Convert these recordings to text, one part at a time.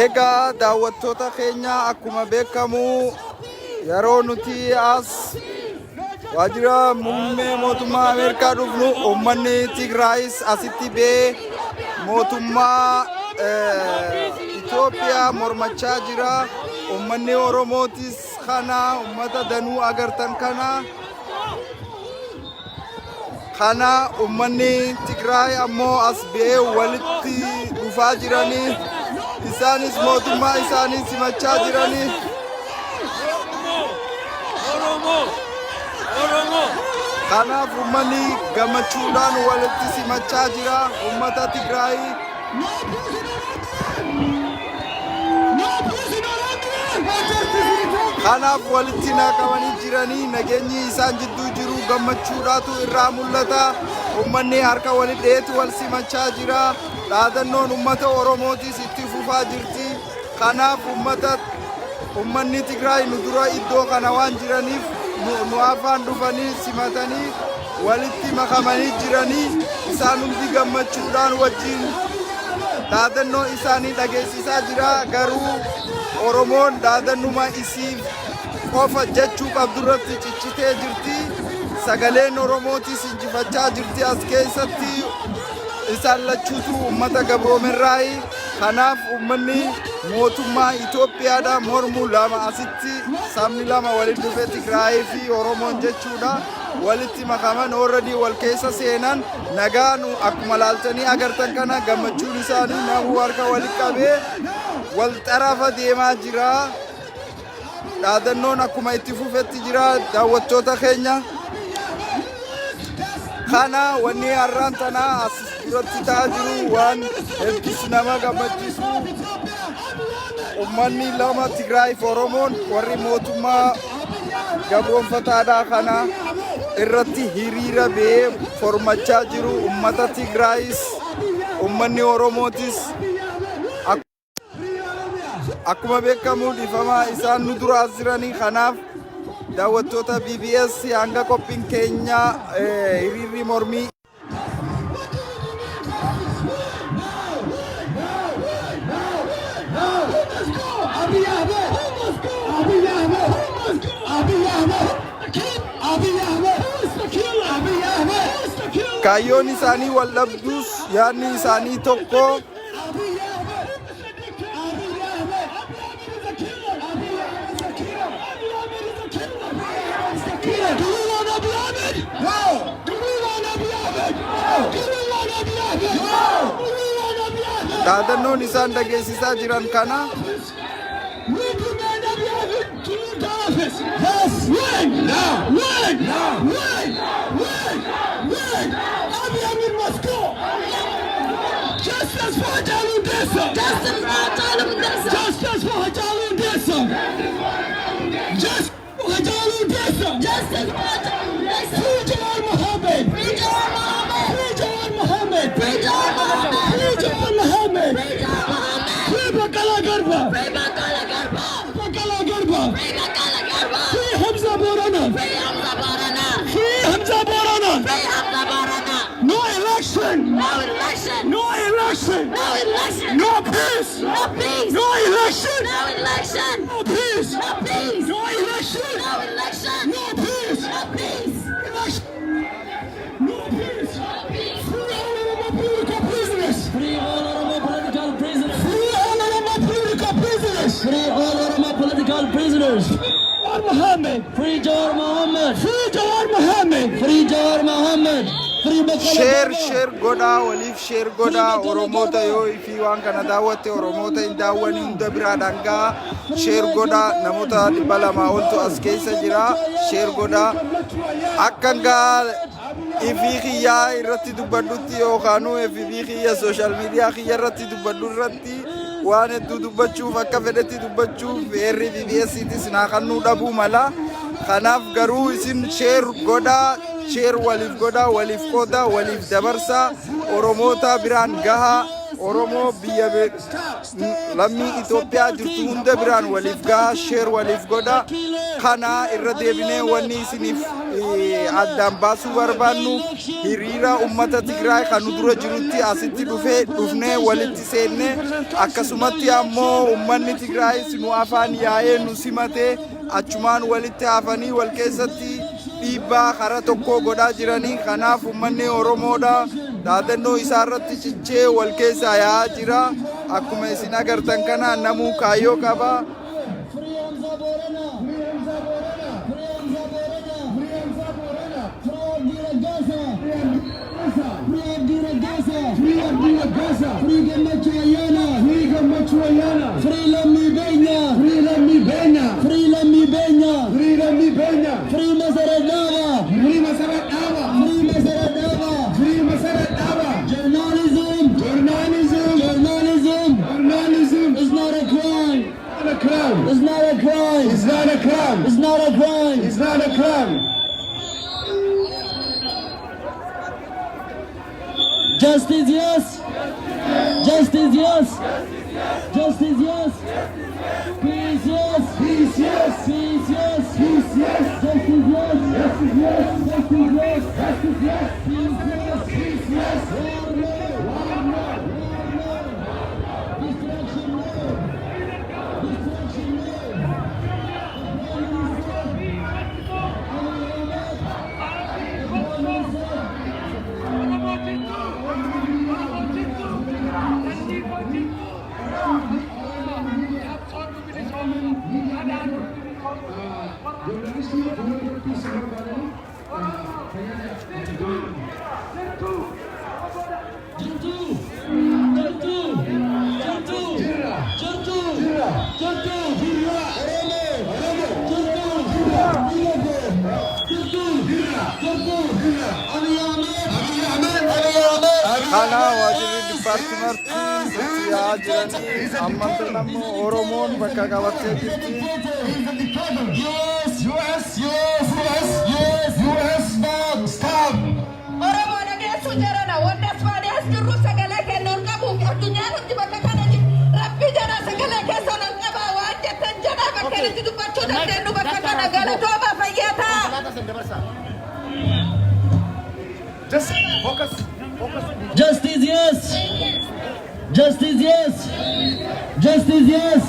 Egaa daawwattoota keenya akkuma beekamu yeroo nuti as waajjira muummee mootummaa Ameerikaa dhufnu uummanni Tigraayis asitti bee mootummaa Itoophiyaa mormachaa jira. Uummanni Oromootis kana uummata danuu agartan kana uummanni Tigraay ammoo as bee walitti dhufaa jiranii. Isaanis mootummaa isaanii simachaa jiranii. Kanaaf uummanni gammachuudhaan walitti simachaa jira. Uummata Tigraay kanaaf walitti naqamanii jiranii. Nageenyi isaan jidduu jiru gammachuudhaatu irraa mul'ata. Uummanni harka walitti dheetu wal simachaa jira. Dhaadannoon uummata Oromootis itti fufaa jirti. Kanaaf uummanni Tigraay nu dura iddoo kana waan jiraniif nu afaan dhufanii simatanii walitti makamanii jiranii. Isaan hundi gammachuudhaan wajjin dhaadannoo isaanii dhageessisaa jira. Garuu Oromoon dhaadannuma isiif qofa jechuu qabdurratti ciccitee jirti. Sagaleen Oromootis injifachaa jirti as keessatti. Isaan lachuutu uummata gabroomerraayi. Kanaaf uummanni mootummaa Itoophiyaadha mormu lama asitti sabni lama walitti dhufe Tigraay fi Oromoon jechuudha. Walitti makaman already wal keessa seenan nagaan akkuma laaltanii agartan kana gammachuun isaanii namuu harka walitti qabee wal xarafa deemaa jira. Dhaadannoon akkuma itti fufetti jira daawwattoota keenya. Kana wanni har'aan tanaa as duratti ta'aa jiru waan hedduu nama gammachiisu. Uummanni lama Tigraay fi Oromoon warri mootummaa gabroonfataadhaa kana irratti hiriira ba'ee formachaa jiru. Uummata Tigraayis uummanni Oromootis akkuma beekamu dhiifama isaan nu dura as jiranii. Kanaaf daawwattoota BBS hanga qophiin keenya hiriirri mormii kaayyoon isaanii wal dhabdus yaadni isaanii tokko. Dhaadannoon isaan dhageessisaa jiran kana no election, no election, no peace, no election, no peace, no election, no peace, free all Oromo political prisoners, free all Oromo political prisoners, free all Oromo political prisoners. Muhammad, free Jawar Muhammad, free Jawar Muhammad, free Jawar Muhammad. Share goda waliif share goda Oromota yoo fi waan kana daawwatte Oromota hin daawwani hunda biraa dangaa share goda namoota 200 oltu as keessa jira. Share goda akkangaa ifi xiyyaa irratti dubbadhutti yookaanu ifi xiyya social media xiyya irratti dubbadhu irratti waan hedduu dubbachuuf akka fedhetti dubbachuuf heerri BBS'tis naa kannuu dhabuu mala. Kanaaf garuu isin share goda. Share waliif goda waliif qooda waliif dabarsa Oromoota biraan gaha. Oromoo biyya lammii Itoophiyaa jirtu hunda biraan waliif gaha. Share waliif goda. Kana irra deebinee wanni isiniif addaan baasuu barbaannu hiriira ummata Tigraay kan nu dura jirutti asitti dhufnee walitti seennee akkasumatti ammoo ummanni Tigraay nu afaan yaa'ee nu simatee achumaan walitti hafanii wal keessatti dhiibbaa karaa tokko godhaa jiranii. Kanaaf ummanni Oromoodha dhaadannoo isaa irratti cichee wal keessa yaa'aa jira. Akkuma isin agartan kana namuu kaayyoo qaba. It's not a crime. It's not a crime. It's not a crime. It's not a crime. Justice yes. Justice yes. Justice yes. Peace yes. Peace yes. Peace yes. Peace yes. Justice yes. Justice yes. Justice yes. Justice yes. Peace yes. Peace yes. War no. War no. War no. Destruction no. Destruction no. Kana wajiri departmentii yaa jiranii amma nammoo Oromoon bakka qabattee jirti. US stop. Oromoo dhageessuu jarana wanti asfaanii as jirru sagalee kennuun qabuuf addunyaan hundi bakka kana rabbi jara sagalee keessan ol qabaa waan jettan jara bakka itti dubbachuu dandeenyu bakka kana galatooma fayyataa. Just focus. Justice yes. Justice yes. Justice yes.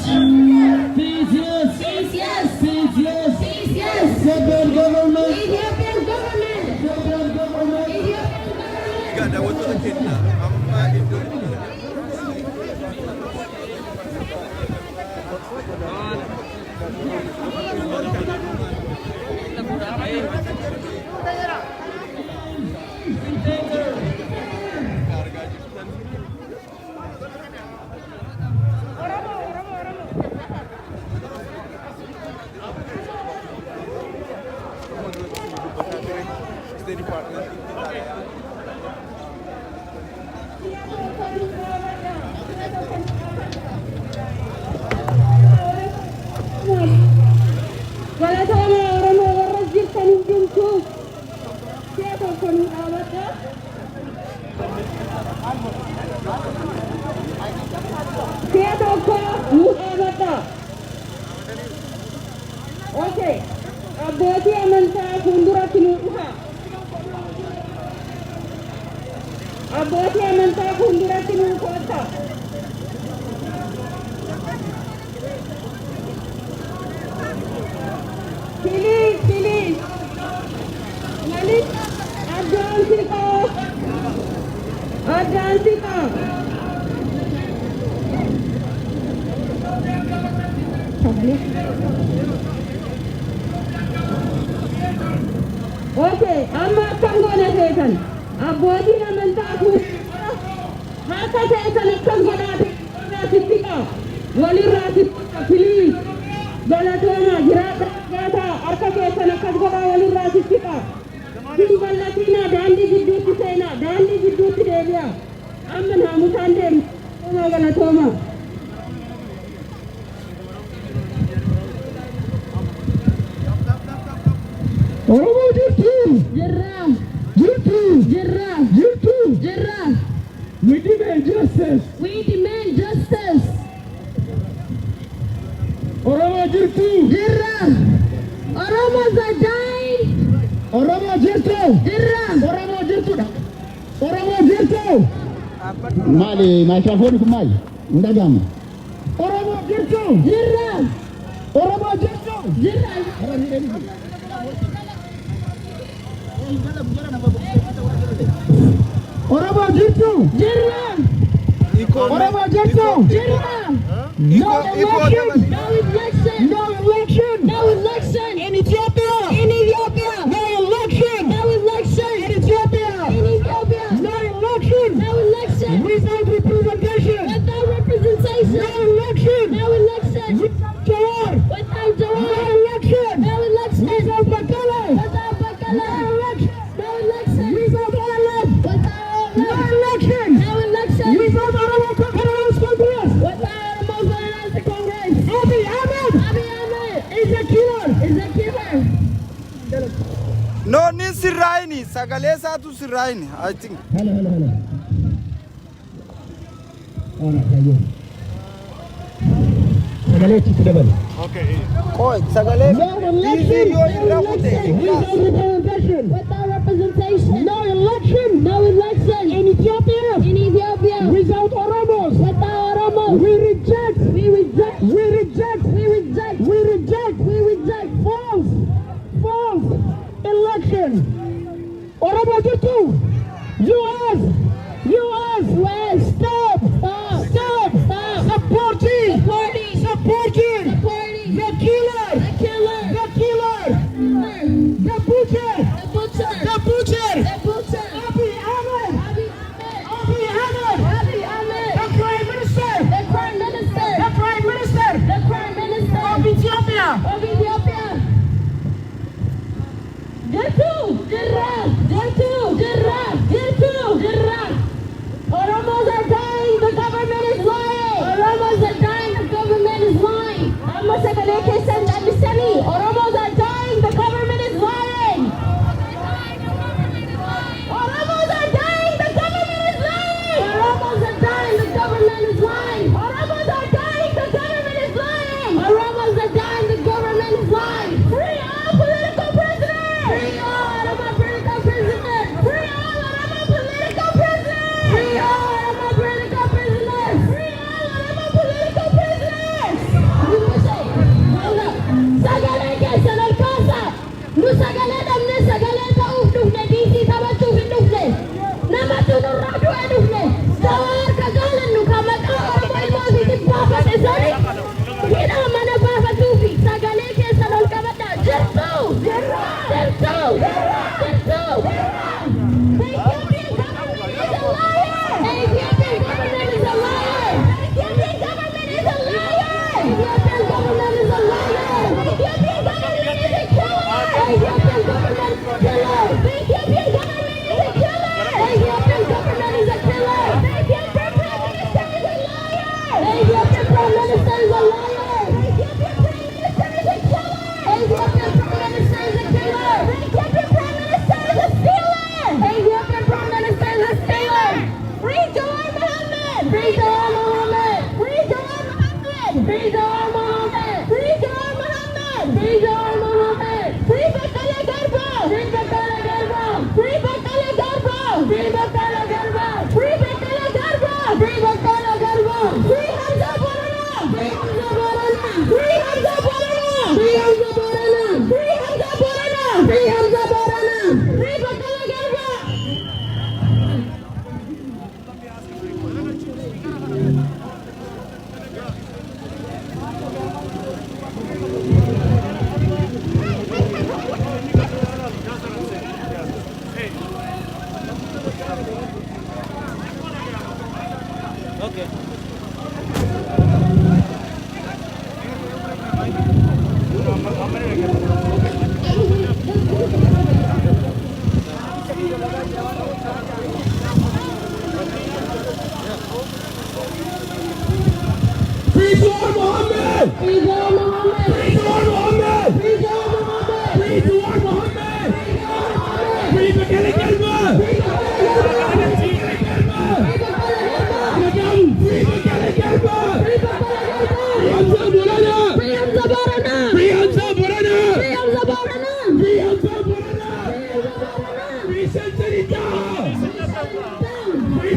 Peace yes. Peace yes. Peace yes. Peace yes. Federal government. Ethiopian government. Federal government. Ethiopian government. Okay, abbootii amantaa fuulduratti nu dhufa. Abbootii amantaa fuulduratti nu kootta. Please. Malis addaan siqaa. Addaan siqaa. Okay, amma akkam goona seetan abbootiin amantaa kun harka seetan akkam godhaa sittiqa walirraa sittiqa filiis galatooma jiraata harka keessan akkas godhaa walirraa sittiqa hin bal'atinaa daandii gidduutti seenaa daandii gidduutti deebi'a amma naamusaan deemu galatooma. Oromoo jirtu. Jirra. We demand justice. Oromoo jirtu. Oromos are dying. Oromoo jirtu. Maali maayikiraafoonni kun maali? Hin dhaga'amu. Oromoo jirtu. Jirra. Oromoo jirtu. Jirra. Oromoo jirtu. Jirra. Oromoo jirtu. Jirra. No election. No election. No election. No election. In Ethiopia. In Ethiopia. No election. No election. In Ethiopia. In Ethiopia. No election. No election. Without representation. Without representation. No election. No election. Without Jawar. Without No Jawar. election. No election. Without Bakale. Without Bakala. No election. No election. Without Alam. Without No election. No election. Without Oromo Congress. Without Muslims Congress. Abiy Ahmed Abiy Ahmed is a killer. is a killer. No, ni sirraini. Sagalee isaatu sirraini. I think. Hello. All right, there you go. Sagalee chitti dabale. Koi, sagalee. No election. Yo irraa kute. Without representation. Without representation. No election. No election. In Ethiopia. In Ethiopia. Without Oromos. Without Oromo. We reject. We reject. We reject. We reject. We reject. We reject. False election. Oromo jirtu. US. Stop. Supporting. The killer. The butcher. The butcher. The butcher. The butcher. Abiy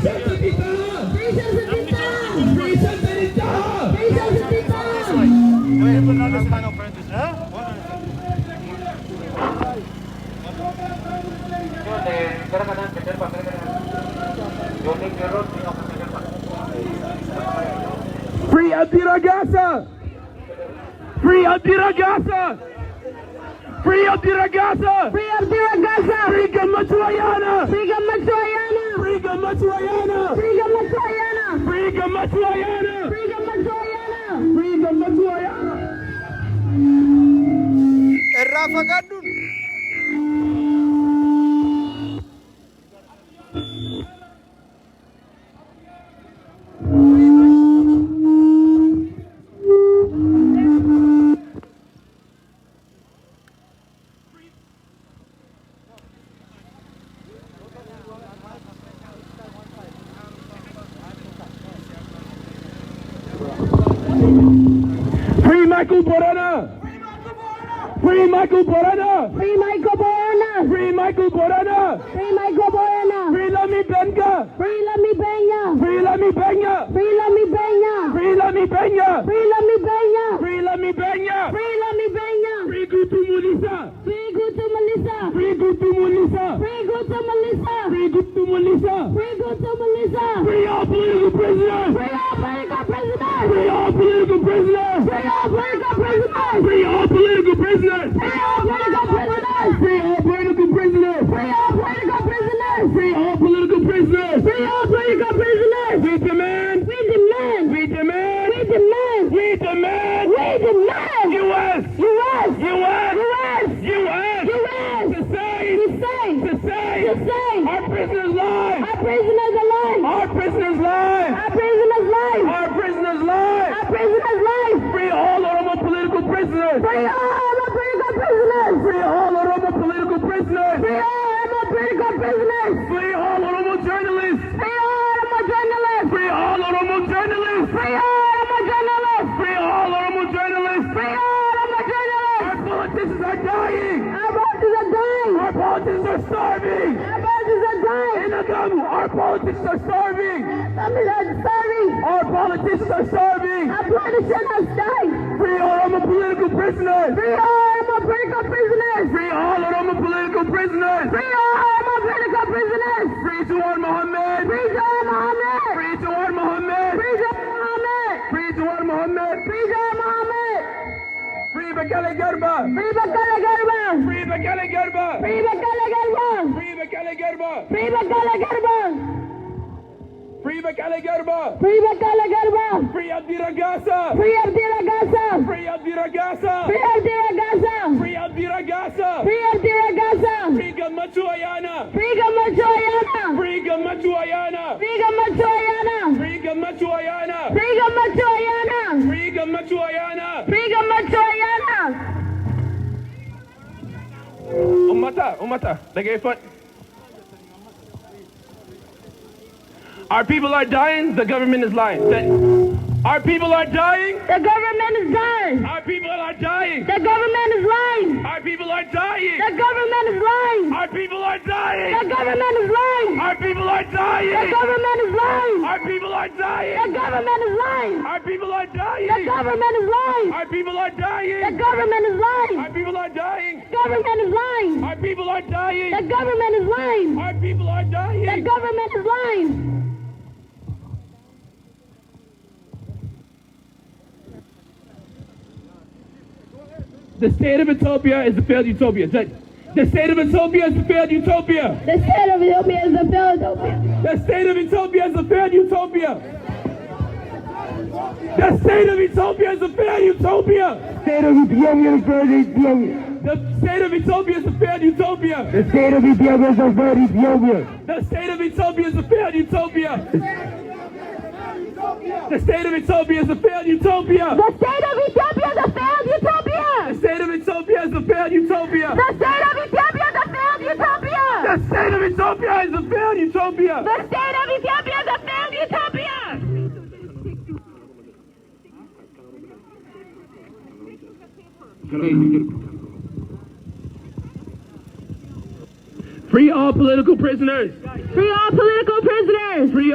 Free Hiriira! Free Hiriira! Free Hiriira! Free Hiriira! Free Gammachuayana! Free Gammachuayana! Free Gammachuayana! Free Gammachuayana! Free Gammachuayana! Free Gammachuayana! Free Gammachuayana! Irraa fagaadhuun. Free Michael Borana! Free Michael Borana! Free Michael Borana! Free Michael Borana! Free Michael Borana! Free Lami Benga! Free Lami Benya! Free Lami Benga! Free Lami Benya! Free Lami Benga! Free Lami Benya! Free Lami Benga! Free Lami Benya! Free Gutu Mulisa! Free Gutu Melissa! Free Gutu Mulisa! Free Gutu Melissa! Free Gutu Mulisa! Free Gutu Melissa! Free all political prisoners! Free all political prisoners! Free all political prisoners! Free all political prisoners! Free all political prisoners! Free all political prisoners! Free all political prisoners! Free all political prisoners! Free all political prisoners! Free all political prisoners! We demand! We demand! We demand! We demand! We demand! We demand! U.S. U.S. U.S. U.S. U.S. U.S. To say! To say! To say! To say! Our prisoners' lives! Our prisoners alive! Our prisoners' lives! Our prisoners live! Our prisoners' lives! Our prisoners live! Free all Oromo political prisoners! Free all our political prisoners! Free all Oromo political prisoners! Free all our political prisoners! Free all Oromo journalists! Free all our journalists! Free all Oromo journalists! Free all our journalists! Free all Oromo journalists! Free all our journalists! Our politicians are dying! Our bosses are dying! Our politicians are starving! Our bosses are dying! Our politicians are starving! Families are starving! Our politicians are starving! Our politicians are dying! Free all Oromo political prisoners! Free all our political prisoners! Free all Oromo political prisoners! Free all our political prisoners! Free Jawar Mohammed! Free Jawar Mohammed! Free Jawar Mohammed! Free Jawar Mohammed! Free Jawar Mohammed! Free Jawar Mohammed! Free Bakale Garba! Free Bakale Garba! Free Bakale Garba! Free Bakale Garba! Free Bakale Garba! Free Bakale Garba! Free Bakale Garba! Free Bakale Garba! Free Hiriira Gasa! Free Hiriira Gasa! Free Hiriira Gasa! Free Hiriira Gasa! Free Hiriira Gasa! Free Hiriira Gasa! Free Gammachuayana! Free Gammachuayana! Free Gammachuayana! Free Gammachuayana! Free Gammachuayana! Free Gammachuayana! Free Gammachuayana! Free Gammachuayana! Ummata, dhageeffadhu. Our people are dying, the government is lying. Our people are dying. The government is dying. Our people are dying. The government is lying. Our people are dying. The government is lying. Our people are dying. The government is lying. Our people are dying. The government is lying. Our people are dying. The government is lying. Our people are dying. The government is lying. Our people are dying. The government is lying. Our people are dying. Government is lying. Our people are dying. The government is lying. Our people are dying. The government is lying. The state of Ethiopia is a failed utopia. The state of Ethiopia is a failed utopia. The state of Ethiopia is a failed utopia. The state of Ethiopia is a failed utopia. The state of Ethiopia is a failed utopia. State of Ethiopia is failed Ethiopia. The state of Ethiopia is a failed utopia. The state of Ethiopia is a failed Ethiopia. The state of Ethiopia is a failed utopia. The state of Ethiopia is a failed utopia. The state of Ethiopia is a failed utopia. The state of Ethiopia is a failed utopia. The state of Ethiopia is a failed utopia. The state of Ethiopia is a failed utopia. The state of Ethiopia is a failed utopia. Free all political prisoners. Free all political prisoners. Free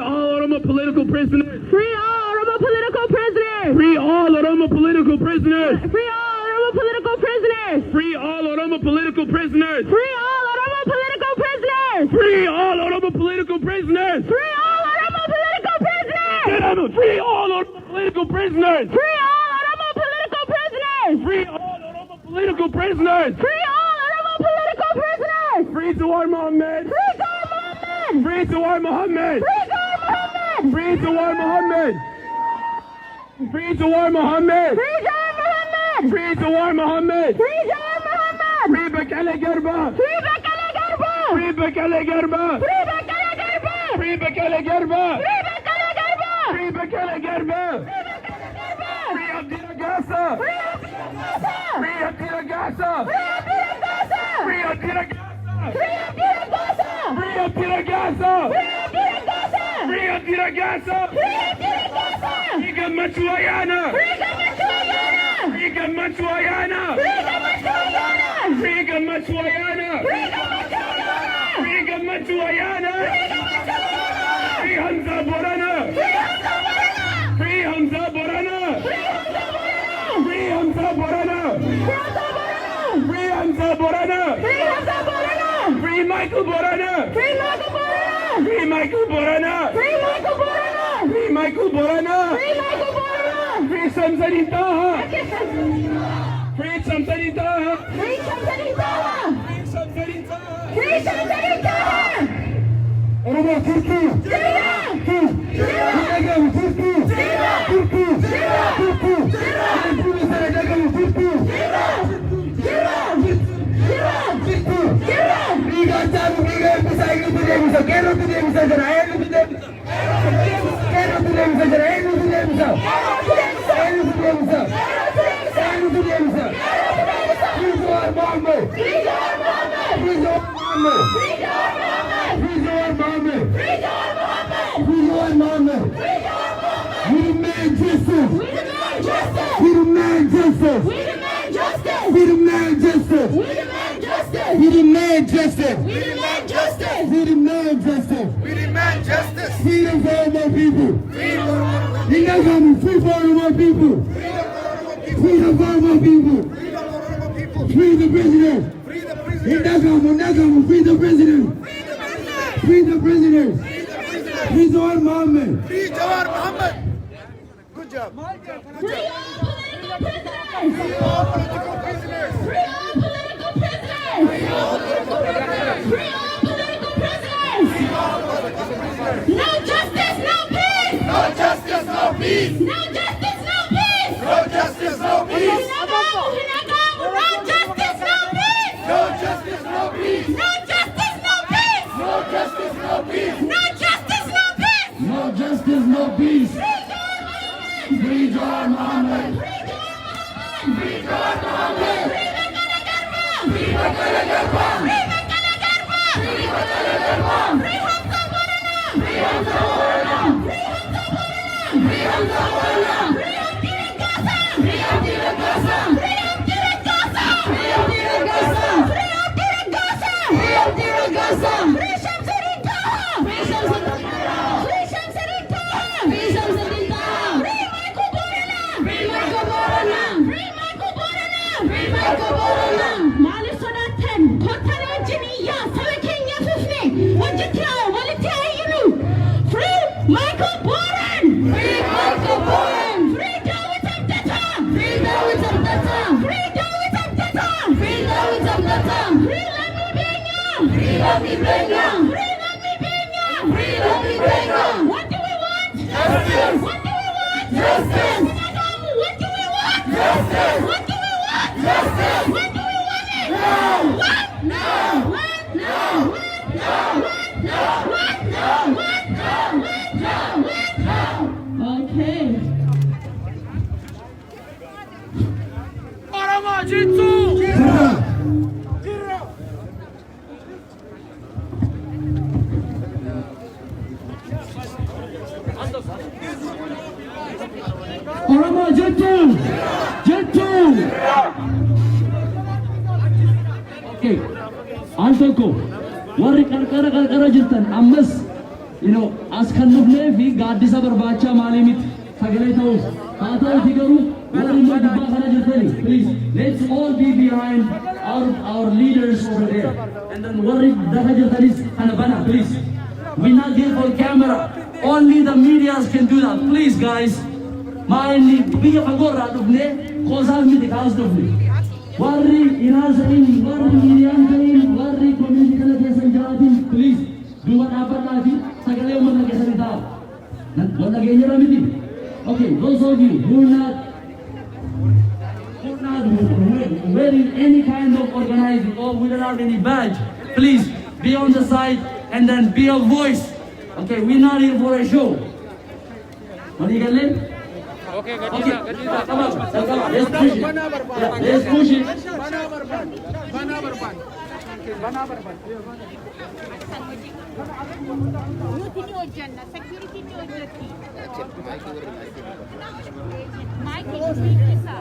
prisoners. Free all Oromo political prisoners. Free all Oromo political prisoners. Free all Oromo political prisoners. Free all Oromo political prisoners. Free all Oromo political prisoners. Free all Oromo political prisoners. Free all Oromo political prisoners. Get out of free all Oromo political prisoners. Free all Oromo political prisoners. Free all Oromo political prisoners. Free all Oromo political prisoners. Free Jawar Mohammed. Free Jawar Mohammed. Free Jawar Mohammed. Free Jawar Mohammed. Free Jawar Mohammed. Free Jawar Mohammed. Free Jawar Mohammed. Free Jawar Mohammed. Free Jawar Mohammed. Free Bakale Garba. Free Bakale Garba. Free Bakale Garba. Free Bakale Garba. Free Bakale Garba. Free Bakale Garba. Free Bakale Garba. Free Abdira Gasa. Free Abdira Gasa. Free Abdira Gasa. Free Abdira Gasa. Free Abdira Gasa. Free Abdira Gasa. Free Abdira Gasa. Free Abdira Gasa. Free Gammachuayana. Free Gammachuayana. Free Gammachuayana. Free Gammachuayana. Free Gammachuayana. Free Gammachuayana. Free Gammachuayana. Free Free Gammachuayana. Hamza Borana. Free Hamza Borana. Free Hamza Borana. Free Hamza Borana. Free Hamza Borana. Free Hamza Borana. Free Michael Borana. Free Michael Borana. Free Michael Borana. Free Michael Borana. Free Michael Borana. Free Michael Borana. Free Samsani Taha. Free Samsani Taha. Free Shamsani Taha. Free Samsani Taha. Free Shamsani Taha. Oromo Turku. Zira. Zira. Nagamu Turku. Zira. Turku. Zira. Turku. Zira. Nagamu Turku. Zira. Zira. Zira. Turku. Zira. Riga Tamu Riga Pisailu Tudemisa. Kero Tudemisa. Jaraelu Tudemisa. Kero Tudemisa. Jaraelu Tudemisa. Elu Tudemisa. Elu Tudemisa. Free Jawar Mohammed. Free Jawar Mohammed. Free Jawar Mohammed. Free Jawar Mohammed. Free Jawar Mohammed. Free Jawar Mohammed. Free Jawar Mohammed. Free Jawar Mohammed. We demand justice. We demand justice. We demand justice. We demand justice. We demand justice. We demand justice. We demand justice. We demand justice. We demand justice. We demand justice. Freedom for all my people. Freedom for Oromo people. Inagamu, free for all my people. Freedom for Oromo people. Freedom for all my people. Freedom for Oromo people. Free the prisoners. Free the prisoners. Inagamu, free the prisoners. Free the prisoners. Free the prisoners. Free the prisoners. Free Jawar Mohammed. Free Jawar Mohammed. Good job. Free all political prisoners. Free all political prisoners. Free all political prisoners. Free all political prisoners. Free all political prisoners. No justice, no peace. No justice, no peace. No justice, no peace. No justice, no peace. Hinagamu, no justice, no peace. No justice, no peace. No justice, no peace. No justice, no peace. No justice, no peace. No justice, no peace. Free Jawar Mohammed. Free Jawar Mohammed. Free Jawar Mohammed. Free Bakale Garba. Free Bakale Garba. Free Bakale Garba. Free Bakale Garba. Free Hamza Borana. Free Hamza Borana. Free Hamza Borana. Free Hamza Borana. Free Abdira Gasa. Free Abdira Gasa. Free Abdira Gasa. Free Abdira Gasa. Free Abdira Gasa. Free Abdira Gasa. Free Shamsani Taha. Free Shamsani Taha. Free Shamsani Taha. Free Shamsani Taha. Free Michael Borana. Free Michael Borana. Free Michael Borana. Free Michael Borana. Mali sodaten. Kotane jiniya. Sabe Kenya fufne. Wajitya. Walitya ayinu. Free Michael Boran. Free Michael Boran. Free Dawit Abdata. Free Dawit Abdata. Free Dawit Abdata. Free Dawit Abdata. Free Lami Benya. Free Lami Benya. Free Lami Benya. Free Lami Benya. What do we want? Justice. What do we want? Justice. What do we want? Justice. What do we want? Justice. When do we want it? Now. What? Now. What? Now. What? Now. What? Now. What? Now. What? Now. What? Now. What? Now. Okay. Oromo Jitsu. Oromo Jettu! Jettu! Okay. Al tokko warri qarqara jirtan ammas you know, as kan dhufnee fi gaaddisa barbaacha maalii miti sagalee ta'us haa ta'uti garuu warri immoo gubbaa kana jirtani please let's all be behind our leaders over there and then warri dafa jirtanis kana bana please we're not here for camera only the medias can do that please guys maalni biyya fagorraa dhufnee qoosaaf miti kaas dhufne warri inaasa'in warri miidiyaan ta'in warri community kana keessa jiraatin please duuba dhaabbadhaafi sagalee ummata keessanii ta'a wal dhageenyarra miti okay those of you who are not wearing any kind of organizing or without any badge please be on the side and then be a voice okay we're not here for a show what do you get in? Okay, come on, let's push it. Yeah, let's push it.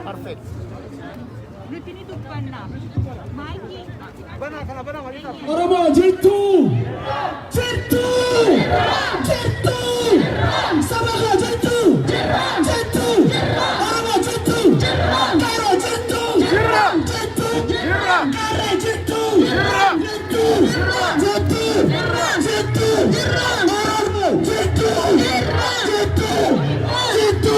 Perfect. Oromoo jirtu! Jirtu! Jirtu! Sabaga jirtu! Jirtu! Oromoo jirtu! Kairo jirtu! Jirtu! Kare jirtu! Jirtu! Jirtu! Jirtu! Oromoo jirtu! Jirtu! Jirtu!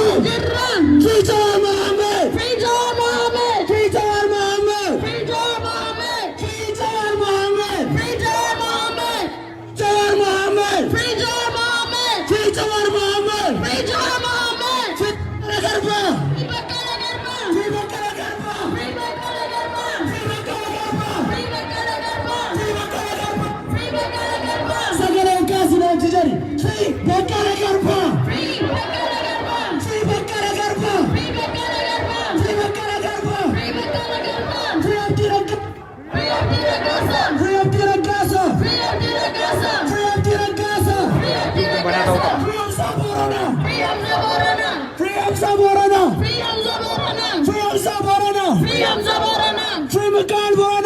Free Jawar Mohammed! Free Jawar Mohammed! Free Jawar Mohammed! Free Jawar Mohammed! Free Jawar Mohammed! Free Jawar Mohammed! Jawar Mohammed! Free Jawar Mohammed! Free Jawar Mohammed! Free Jawar Mohammed! Free Garba! Free Bakala Garba! Free Bakala Garba! Free Bakala Garba! Free Bakala Garba! Free Bakala Garba! Free Bakala Garba! Free Bakala Garba! Sagalee kaasina jijari! Free Bakala Garba! Free Bakala Garba! Free Bakala Garba! Free Bakala Garba! Free Bakala Garba! Free Bakala Garba! Free Abdi Ragasa! Free Abdi Ragasa! Free Abdi Ragasa! Free Abdi Ragasa! Free Abdi Ragasa! Free Hamza Borana! Free Hamza Borana! Free Hamza Borana! Free Hamza Borana! Free Hamza Borana! Free Hamza Borana! Free Makan Borana!